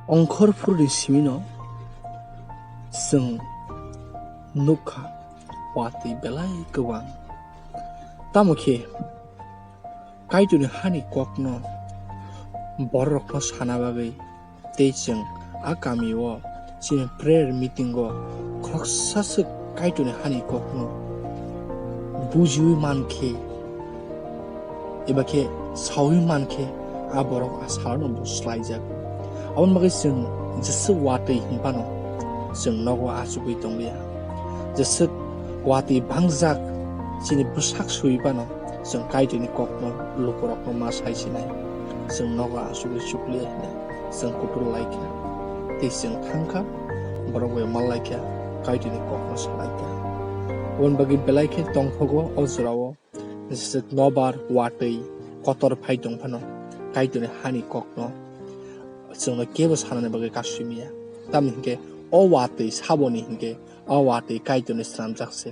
अंखरफोरनि सिमिनो जों नुखा वाति belai गोबां तामुखे काइटोरनि हानि ककनो बरकनो सानाबागै तेजों आगामिओ चिन प्रेयर मीटिंगो ख्रक्सासो काइटोरनि हानि ककनो बुजियै मानखे एबाखे सावै मानखे आबरक आसारनो बुस्लायजाग आवन बागै जों जेसे वातै हिंपानो जों नगो आसुबै दंलिया जेसे वातै भांजाक चिनि बुसाक सुइबानो जों काइटोरनि ककनो लुपरकनो मा साइसिनाय जों नगो आसुबै सुक्लिया जों कुटुल लाइखा ते जों थांखा बरगवे मालाइखा काइटोरनि ककनो सालाइखा आवन बागै बेलाइखे तंथगो अजरावो जेसे नबार वातै कतर फाइ दंफानो काइटोरनि हानि ककनो जोंनो केबो साननानै बागै कासुमिया तामहिंके अ वातै साबोनि हिंके अ वातै काइटोरनि स्नामजाकसे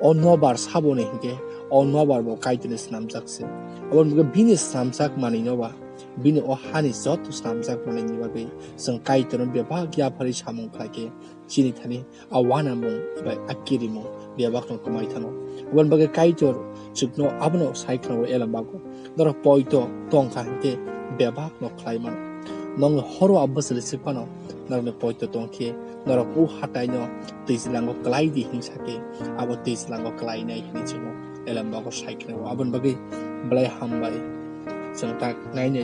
अ नबार साबोनि हिंके अ नबार बो काइटोरनि स्नामजाकसे अबन बागै बिनि स्नामजाक मानिनोबा बिनि अ हानि जत स्नामजाक मानिनि बागै जों काइटोरनि बेबा ग्याफारि सामुं खाके चिनि थानि आवाना मुं एबा आकिरि मुं बेबाखनो कमाइथानो अबन बागै काइटोर जुगनो आबनो साइखनो एलाबागो दर पयतो तंखा हिंके बेबाखनो ख्लाइमान नंग हरो अबसले सिपानो नरने पयतो तंखे नर उ हाटाइनो तेजलांगो क्लाइदि हिंसाके आबो तेजलांगो क्लाइनाय हिनिचनो एलाबागो साइखनो आबन बागै ब्लाय हामबाय जों ताक नायने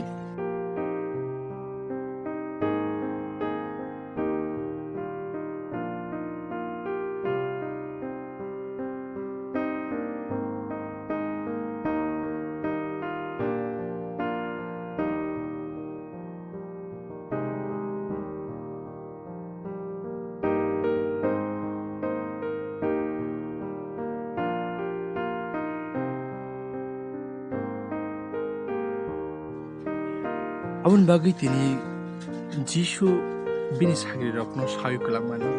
आबन बागै तिनी जिसु बिनि सागिरि रखनो सायुकलांमानि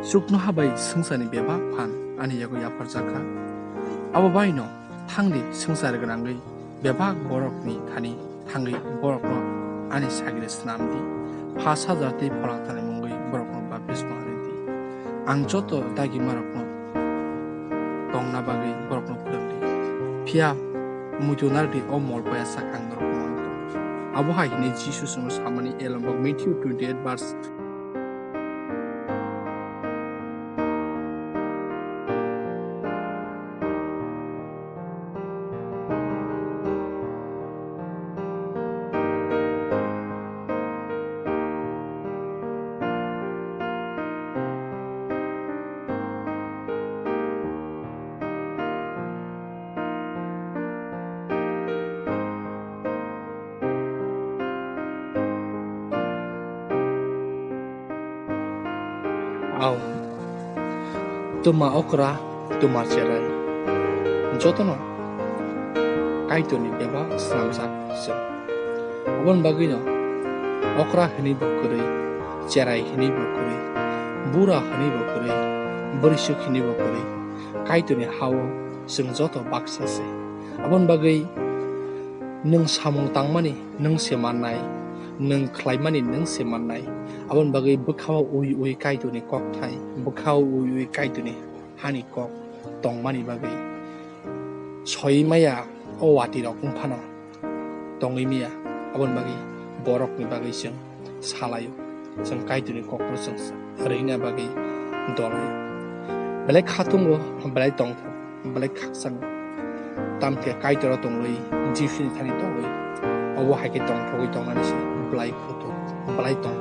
सुकनो हाबाय संसारनि बेबा फान आनि यागो याफार जाखा आबो बायनो थांदि संसार गोनांगै बेबा बरकनि थानि थांगै बरकनो आनि सागिरि स्नामदि 5000 ति फलांथानि मुंगै बरकनो बाप्तिस्मा हारिदि आं जत दागि मारकनो तंना बागै बरकनो फोरोंदि फिया मुजुनारदि अ मलपाया साखां Abu Haini Jesus no samani elambag Matthew 28 verse Au tuma okra tuma cerai jotono kaitoni beba slamsak se abon bagino okra hini bokuri cerai hini bokuri bura hini bokuri borisuk hini bokuri kaitoni hawo sing joto baksa se abon bagai nung samung tangmani nung semanai nung klaimani nung semanai abon bagai bukhaw ui kaitoni kok thai bukhaw ui kaitoni hani kok tongmani bagai soi maya o wati rok phano tongi mia abon bagai borok ni bagai sing salayo sing kaitoni kok sing reina bagai dolai belai khatungo belai tong belai khaksang tamke kaitor tongloi jifini thani tongloi obo haike tong thogoi tongani se belai khutu belai tong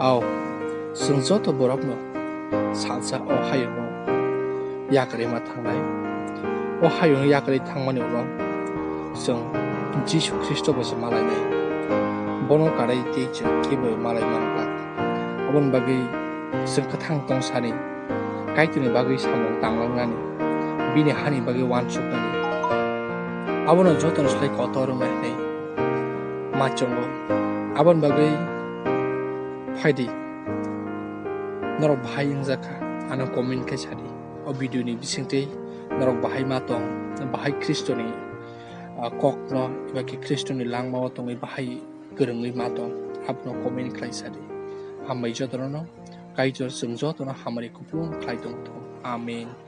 Au sung joto borokno salsa o hayongo yakari ma thangnai o hayong yakari thangmani uno sung Jisu Kristo bo malainai bono karai te je kebo malai manka abon bagai sung kathang tongsani kaitoni bagai samung tanglangani bini hani bagai wansuknani abono joto slai kotor mai Machengo Aban bagai Faidi Norok bahai ingjaka Ana komen kaisadi O video ni bisingtei Norok bahai matong Bahai Kristoni Kok no Ibaki Kristoni langma watong bahai Gerengli matong Abno komen kaisadi Hamai jodrono Kaitor sengjo tono hamari kupung Klaidong to Amen